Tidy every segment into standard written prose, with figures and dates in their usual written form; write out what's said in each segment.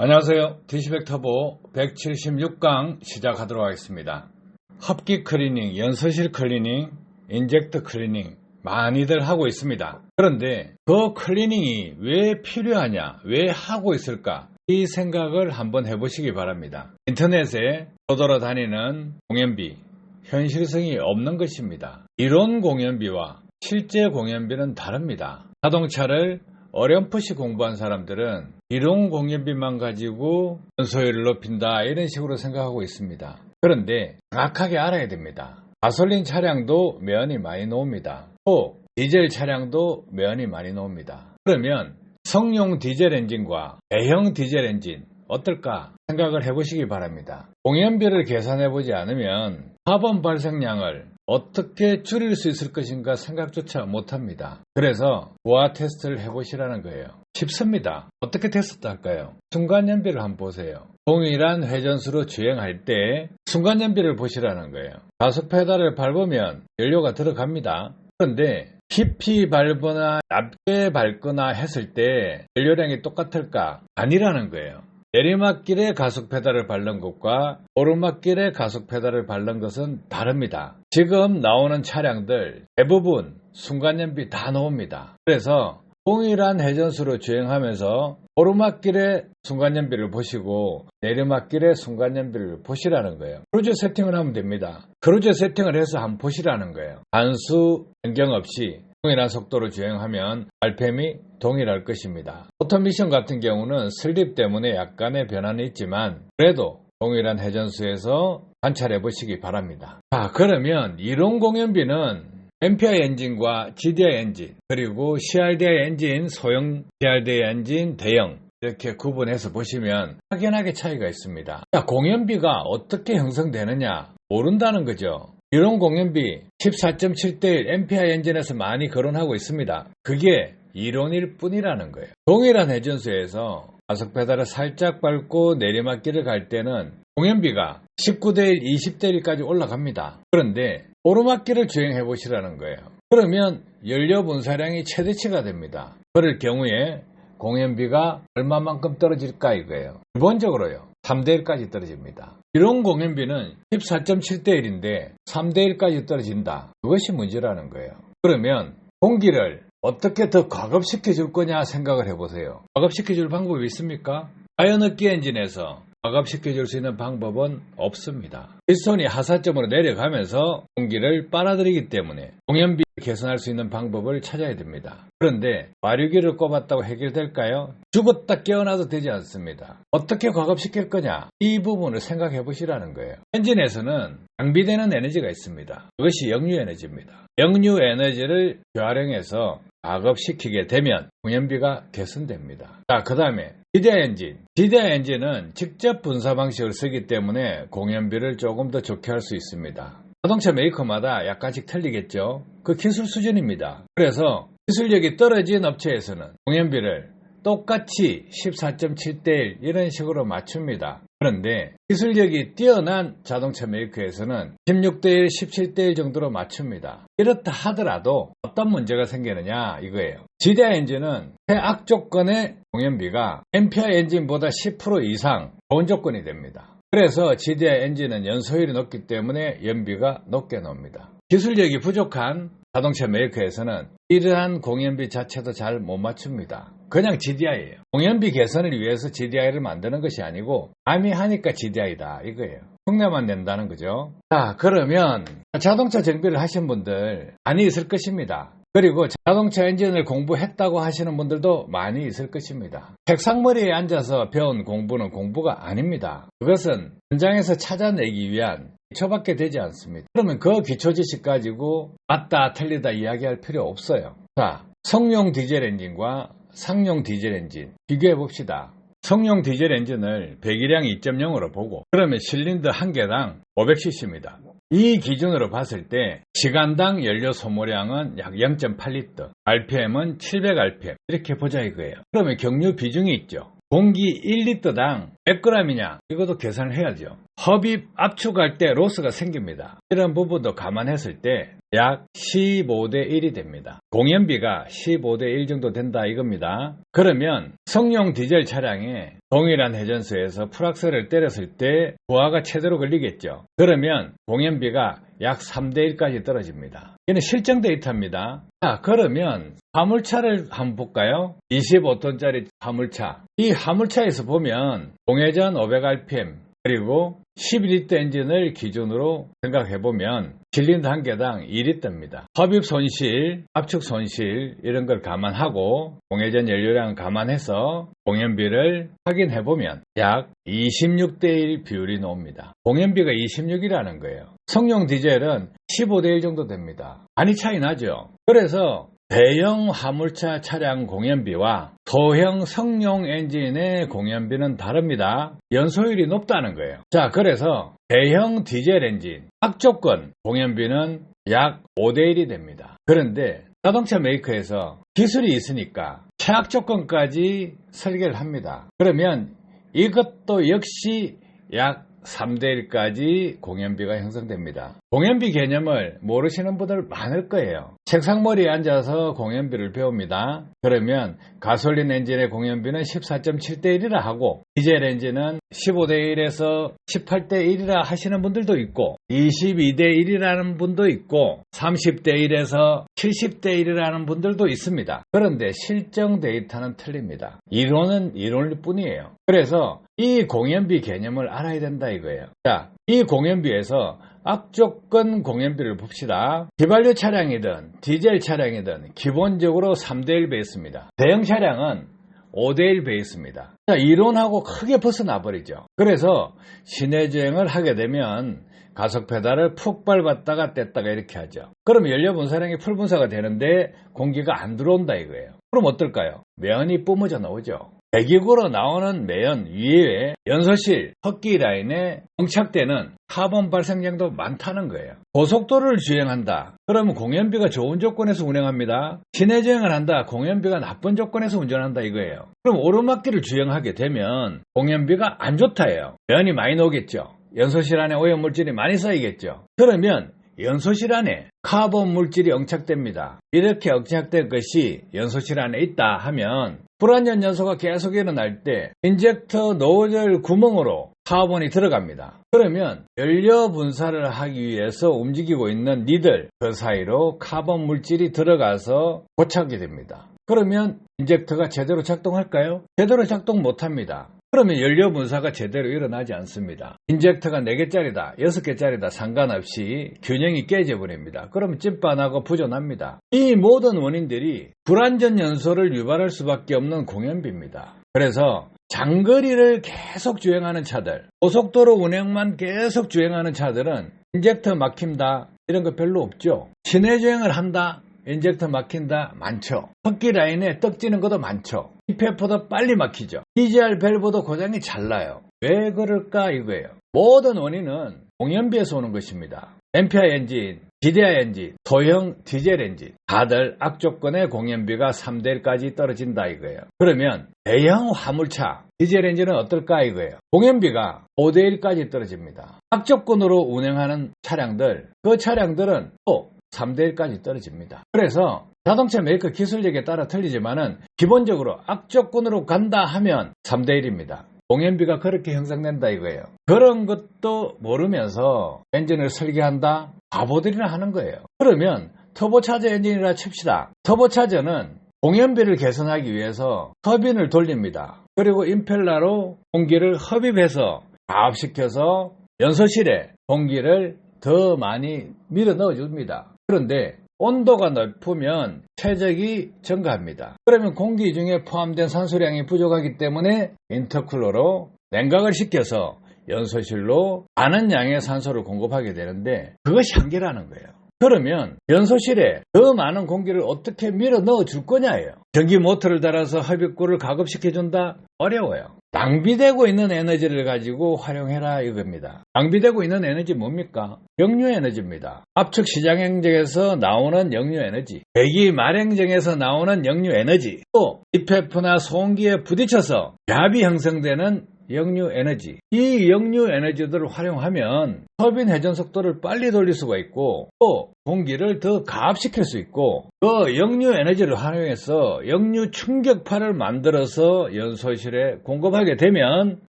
안녕하세요. 디시백 터보 176강 시작하도록 하겠습니다. 합기 클리닝, 연소실 클리닝, 인젝터 클리닝 많이들 하고 있습니다. 그런데 그 클리닝이 왜 필요하냐, 왜 하고 있을까, 이 생각을 한번 해보시기 바랍니다. 인터넷에 떠돌아다니는 공연비, 현실성이 없는 것입니다. 이론 공연비와 실제 공연비는 다릅니다. 자동차를 어렴풋이 공부한 사람들은 이론 공연비만 가지고 연소율을 높인다 이런 식으로 생각하고 있습니다. 그런데 정확하게 알아야 됩니다. 가솔린 차량도 매연이 많이 나옵니다. 또 디젤 차량도 매연이 많이 나옵니다. 그러면 성용 디젤 엔진과 대형 디젤 엔진 어떨까 생각을 해보시기 바랍니다. 공연비를 계산해보지 않으면 카본 발생량을 어떻게 줄일 수 있을 것인가 생각조차 못합니다. 그래서 부하 테스트를 해보시라는 거예요. 쉽습니다. 어떻게 테스트 할까요? 순간연비를 한번 보세요. 동일한 회전수로 주행할 때 순간연비를 보시라는 거예요. 가속 페달을 밟으면 연료가 들어갑니다. 그런데 깊이 밟거나 낮게 밟거나 했을 때 연료량이 똑같을까? 아니라는 거예요. 내리막길에 가속 페달을 밟는 것과 오르막길에 가속 페달을 밟는 것은 다릅니다. 지금 나오는 차량들 대부분 순간연비 다 나옵니다. 그래서 동일한 회전수로 주행하면서 오르막길에 순간연비를 보시고 내리막길에 순간연비를 보시라는 거예요. 크루즈 세팅을 하면 됩니다. 크루즈 세팅을 해서 한번 보시라는 거예요. 단수 변경 없이 동일한 속도로 주행하면 RPM이 동일할 것입니다. 오토미션 같은 경우는 슬립 때문에 약간의 변화는 있지만 그래도 동일한 회전수에서 관찰해 보시기 바랍니다. 자, 그러면 이론 공연비는 MPI 엔진과 GDI 엔진 그리고 CRDI 엔진, 소형 CRDI 엔진, 대형 이렇게 구분해서 보시면 확연하게 차이가 있습니다. 자, 공연비가 어떻게 형성되느냐 모른다는 거죠. 이론 공연비 14.7대1 MPI 엔진에서 많이 거론하고 있습니다. 그게 이론일 뿐이라는 거예요. 동일한 회전수에서 가속 페달을 살짝 밟고 내리막길을 갈 때는 공연비가 19대1, 20대1까지 올라갑니다. 그런데 오르막길을 주행해 보시라는 거예요. 그러면 연료 분사량이 최대치가 됩니다. 그럴 경우에 공연비가 얼마만큼 떨어질까 이거예요. 기본적으로요. 3대1까지 떨어집니다. 이론 공연비는 14.7대1인데 3대1까지 떨어진다. 그것이 문제라는 거예요. 그러면 공기를 어떻게 더 과급시켜 줄 거냐 생각을 해보세요. 과급시켜 줄 방법이 있습니까? 자연흡기 엔진에서 과급시켜 줄 수 있는 방법은 없습니다. 피스톤이 하사점으로 내려가면서 공기를 빨아들이기 때문에 공연비를 개선할 수 있는 방법을 찾아야 됩니다. 그런데 마류기를 꼽았다고 해결될까요? 죽었다 깨어나도 되지 않습니다. 어떻게 과급시킬 거냐? 이 부분을 생각해 보시라는 거예요. 엔진에서는 낭비되는 에너지가 있습니다. 그것이 역류 에너지입니다. 역류 에너지를 재활용해서 과급시키게 되면 공연비가 개선됩니다. 자, 그 다음에 GDI 엔진. GDI 엔진은 직접 분사 방식을 쓰기 때문에 공연비를 조금 더 좋게 할 수 있습니다. 자동차 메이커마다 약간씩 틀리겠죠. 그 기술 수준입니다. 그래서 기술력이 떨어진 업체에서는 공연비를 똑같이 14.7대1 이런 식으로 맞춥니다. 그런데 기술력이 뛰어난 자동차 메이커에서는 16대1, 17대1 정도로 맞춥니다. 이렇다 하더라도 어떤 문제가 생기느냐 이거예요. GDI 엔진은 최악 조건의 공연비가 MPI 엔진보다 10% 이상 좋은 조건이 됩니다. 그래서 GDI 엔진은 연소율이 높기 때문에 연비가 높게 나옵니다. 기술력이 부족한 자동차 메이커에서는 이러한 공연비 자체도 잘 못 맞춥니다. 그냥 GDI예요. 공연비 개선을 위해서 GDI를 만드는 것이 아니고 남이 하니까 GDI다 이거예요. 흉내만 낸다는 거죠. 자, 그러면 자동차 정비를 하신 분들 많이 있을 것입니다. 그리고 자동차 엔진을 공부했다고 하시는 분들도 많이 있을 것입니다. 책상머리에 앉아서 배운 공부는 공부가 아닙니다. 그것은 현장에서 찾아내기 위한 기초밖에 되지 않습니다. 그러면 그 기초 지식 가지고 맞다 틀리다 이야기할 필요 없어요. 자, 성용 디젤 엔진과 상용 디젤 엔진 비교해 봅시다. 성용 디젤 엔진을 배기량 2.0으로 보고 그러면 실린더 한 개당 500cc입니다. 이 기준으로 봤을 때 시간당 연료 소모량은 약 0.8리터, RPM은 700rpm 이렇게 보자 이거예요. 그러면 경유 비중이 있죠. 공기 1리터당 몇 g이냐 이것도 계산을 해야죠. 흡입 압축할 때 로스가 생깁니다. 이런 부분도 감안했을 때 약 15대 1이 됩니다. 공연비가 15대 1 정도 된다 이겁니다. 그러면 성용 디젤 차량에 동일한 회전수에서 풀악셀을 때렸을 때 부하가 최대로 걸리겠죠. 그러면 공연비가 약 3대 1까지 떨어집니다. 이는 실증 데이터입니다. 자, 그러면 화물차를 한번 볼까요? 25톤짜리 화물차. 이 화물차에서 보면 공회전 500rpm 그리고 12리터 엔진을 기준으로 생각해보면 실린더 한 개당 2리터입니다. 흡입 손실, 압축 손실 이런 걸 감안하고 공회전 연료량 감안해서 공연비를 확인해보면 약 26대 1 비율이 나옵니다. 공연비가 26이라는 거예요. 성용 디젤은 15대 1 정도 됩니다. 많이 차이 나죠. 그래서 대형 화물차 차량 공연비와 소형 성용 엔진의 공연비는 다릅니다. 연소율이 높다는 거예요. 자, 그래서 대형 디젤 엔진 악조건 공연비는 약 5대 1이 됩니다. 그런데 자동차 메이커에서 기술이 있으니까 최악조건까지 설계를 합니다. 그러면 이것도 역시 약 3대 1까지 공연비가 형성됩니다. 공연비 개념을 모르시는 분들 많을 거예요. 책상머리에 앉아서 공연비를 배웁니다. 그러면 가솔린 엔진의 공연비는 14.7대 1이라 하고 디젤 엔진은 15대 1에서 18대 1이라 하시는 분들도 있고 22대 1이라는 분도 있고 30대 1에서 70대 1이라는 분들도 있습니다. 그런데 실정 데이터는 틀립니다. 이론은 이론일 뿐이에요. 그래서 이 공연비 개념을 알아야 된다 이거예요. 자, 이 공연비에서 악조건 공연비를 봅시다. 휘발유 차량이든 디젤 차량이든 기본적으로 3대 1 베이스입니다. 대형 차량은 5대 1 베이스입니다. 자, 이론하고 크게 벗어나 버리죠. 그래서 시내주행을 하게 되면 가속 페달을 푹 밟았다가 뗐다가 이렇게 하죠. 그럼 연료 분사량이 풀 분사가 되는데 공기가 안 들어온다 이거예요. 그럼 어떨까요? 매연이 뿜어져 나오죠. 배기구로 나오는 매연 위에 연소실, 흡기 라인에 정착되는 카본 발생량도 많다는 거예요. 고속도로를 주행한다. 그러면 공연비가 좋은 조건에서 운행합니다. 시내 주행을 한다. 공연비가 나쁜 조건에서 운전한다 이거예요. 그럼 오르막길을 주행하게 되면 공연비가 안 좋다예요. 매연이 많이 나오겠죠. 연소실 안에 오염물질이 많이 쌓이겠죠. 그러면 연소실 안에 카본 물질이 응착됩니다. 이렇게 응착된 것이 연소실 안에 있다 하면 불완전 연소가 계속 일어날 때 인젝터 노즐 구멍으로 카본이 들어갑니다. 그러면 연료 분사를 하기 위해서 움직이고 있는 니들 그 사이로 카본 물질이 들어가서 고착이 됩니다. 그러면 인젝터가 제대로 작동할까요? 제대로 작동 못합니다. 그러면 연료 분사가 제대로 일어나지 않습니다. 인젝터가 4개짜리다, 6개짜리다 상관없이 균형이 깨져버립니다. 그러면 찐빠나고 부존합니다. 이 모든 원인들이 불완전 연소를 유발할 수밖에 없는 공연비입니다. 그래서 장거리를 계속 주행하는 차들, 고속도로 운행만 계속 주행하는 차들은 인젝터 막힌다 이런 거 별로 없죠. 시내 주행을 한다, 인젝터 막힌다 많죠. 흡기 라인에 떡지는 것도 많죠. EPF도 빨리 막히죠. DGR 밸브도 고장이 잘 나요. 왜 그럴까 이거예요. 모든 원인은 공연비에서 오는 것입니다. 엠피아 엔진, 기대아 엔진, 소형 디젤 엔진 다들 악조건의 공연비가 3대 1까지 떨어진다 이거예요. 그러면 대형 화물차 디젤 엔진은 어떨까 이거예요. 공연비가 5대 1까지 떨어집니다. 악조건으로 운행하는 차량들, 그 차량들은 또 3대 1까지 떨어집니다. 그래서 자동차 메이커 기술력에 따라 틀리지만은 기본적으로 악조건으로 간다 하면 3대 1입니다. 공연비가 그렇게 형성된다 이거예요. 그런 것도 모르면서 엔진을 설계한다? 바보들이나 하는 거예요. 그러면 터보차저 엔진이라 칩시다. 터보차저는 공연비를 개선하기 위해서 터빈을 돌립니다. 그리고 임펠러로 공기를 흡입해서 가압시켜서 연소실에 공기를 더 많이 밀어 넣어줍니다. 그런데 온도가 높으면 최적이 증가합니다. 그러면 공기 중에 포함된 산소량이 부족하기 때문에 인터쿨러로 냉각을 시켜서 연소실로 많은 양의 산소를 공급하게 되는데 그것이 한계라는 거예요. 그러면 연소실에 더 많은 공기를 어떻게 밀어 넣어 줄 거냐예요. 전기 모터를 달아서 흡입구를 가급시켜준다? 어려워요. 낭비되고 있는 에너지를 가지고 활용해라 이겁니다. 낭비되고 있는 에너지 뭡니까? 역류에너지입니다. 압축 시장행정에서 나오는 역류에너지, 대기 말행정에서 나오는 역류에너지, 또 DPF나 소음기에 부딪혀서 압이 형성되는 역류에너지, 이 역류에너지들을 활용하면 터빈 회전 속도를 빨리 돌릴 수가 있고 또 공기를 더 가압시킬 수 있고 그 역류에너지를 활용해서 역류 충격파를 만들어서 연소실에 공급하게 되면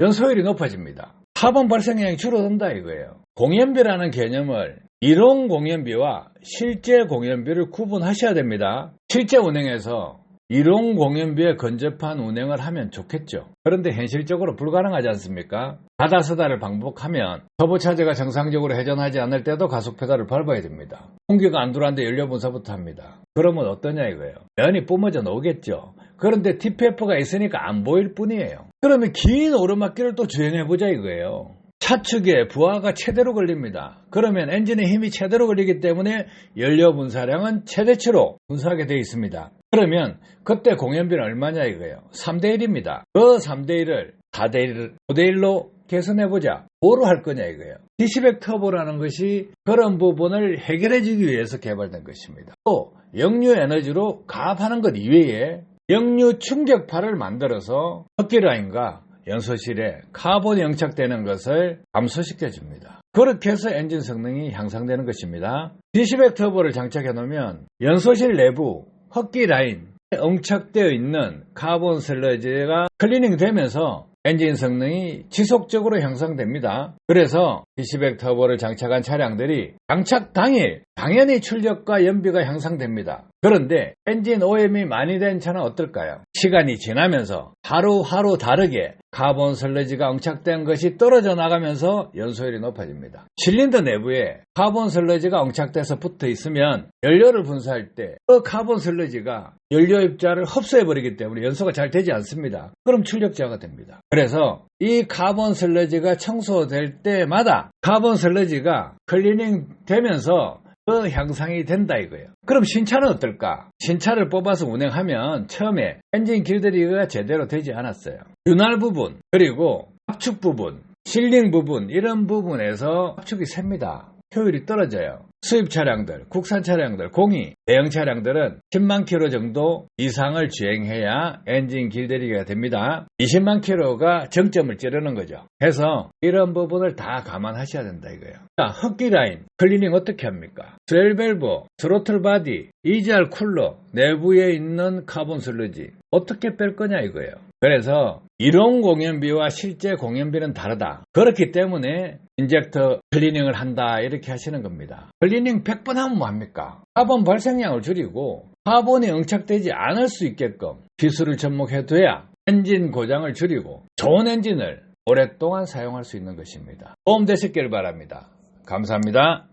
연소율이 높아집니다. 카본 발생량이 줄어든다 이거예요. 공연비라는 개념을 이론 공연비와 실제 공연비를 구분하셔야 됩니다. 실제 운행에서 이론 공연비에 근접한 운행을 하면 좋겠죠. 그런데 현실적으로 불가능하지 않습니까? 가다서다를 반복하면 터보 차저가 정상적으로 회전하지 않을 때도 가속 페달을 밟아야 됩니다. 공기가 안 들어왔는데 연료 분사부터 합니다. 그러면 어떠냐 이거예요. 면이 뿜어져 나오겠죠. 그런데 DPF가 있으니까 안 보일 뿐이에요. 그러면 긴 오르막길을 또 주행해보자 이거예요. 차축에 부하가 최대로 걸립니다. 그러면 엔진의 힘이 최대로 걸리기 때문에 연료 분사량은 최대치로 분사하게 되어 있습니다. 그러면 그때 공연비는 얼마냐 이거예요. 3대1입니다. 그 3대1을 4대1, 5대1로 개선해보자. 뭐로 할 거냐 이거예요. 디시백 터보라는 것이 그런 부분을 해결해주기 위해서 개발된 것입니다. 또 역류 에너지로 가압하는 것 이외에 역류 충격파를 만들어서 흡기라인과 연소실에 카본이 영착되는 것을 감소시켜줍니다. 그렇게 해서 엔진 성능이 향상되는 것입니다. 디시백 터보를 장착해 놓으면 연소실 내부 흡기 라인에 응착되어 있는 카본 슬러지가 클리닝 되면서 엔진 성능이 지속적으로 향상됩니다. 그래서 디시백 터보를 장착한 차량들이 장착 당일 당연히 출력과 연비가 향상됩니다. 그런데 엔진 오염이 많이 된 차는 어떨까요? 시간이 지나면서 하루하루 다르게 카본 슬러지가 응착된 것이 떨어져 나가면서 연소율이 높아집니다. 실린더 내부에 카본 슬러지가 응착돼서 붙어 있으면 연료를 분사할 때 그 카본 슬러지가 연료 입자를 흡수해버리기 때문에 연소가 잘 되지 않습니다. 그럼 출력자가 됩니다. 그래서 이 카본 슬러지가 청소될 때마다 카본 슬러지가 클리닝 되면서 그 향상이 된다 이거예요. 그럼 신차는 어떨까? 신차를 뽑아서 운행하면 처음에 엔진 길들이기가 제대로 되지 않았어요. 윤활 부분, 그리고 압축 부분, 실링 부분 이런 부분에서 압축이 셉니다. 효율이 떨어져요. 수입 차량들, 국산 차량들, 공이, 대형 차량들은 10만 킬로 정도 이상을 주행해야 엔진 길들이기가 됩니다. 20만 킬로가 정점을 찌르는 거죠. 그래서 이런 부분을 다 감안하셔야 된다 이거예요. 자, 흡기 라인, 클리닝 어떻게 합니까? 스웰 밸브, 스로틀 바디, EGR 쿨러, 내부에 있는 카본 슬러지 어떻게 뺄 거냐 이거예요. 그래서 이론 공연비와 실제 공연비는 다르다. 그렇기 때문에 인젝터 클리닝을 한다 이렇게 하시는 겁니다. 클리닝 100번 하면 뭐합니까? 카본 발생량을 줄이고 카본이 응착되지 않을 수 있게끔 기술을 접목해둬야 엔진 고장을 줄이고 좋은 엔진을 오랫동안 사용할 수 있는 것입니다. 도움 되셨길 바랍니다. 감사합니다.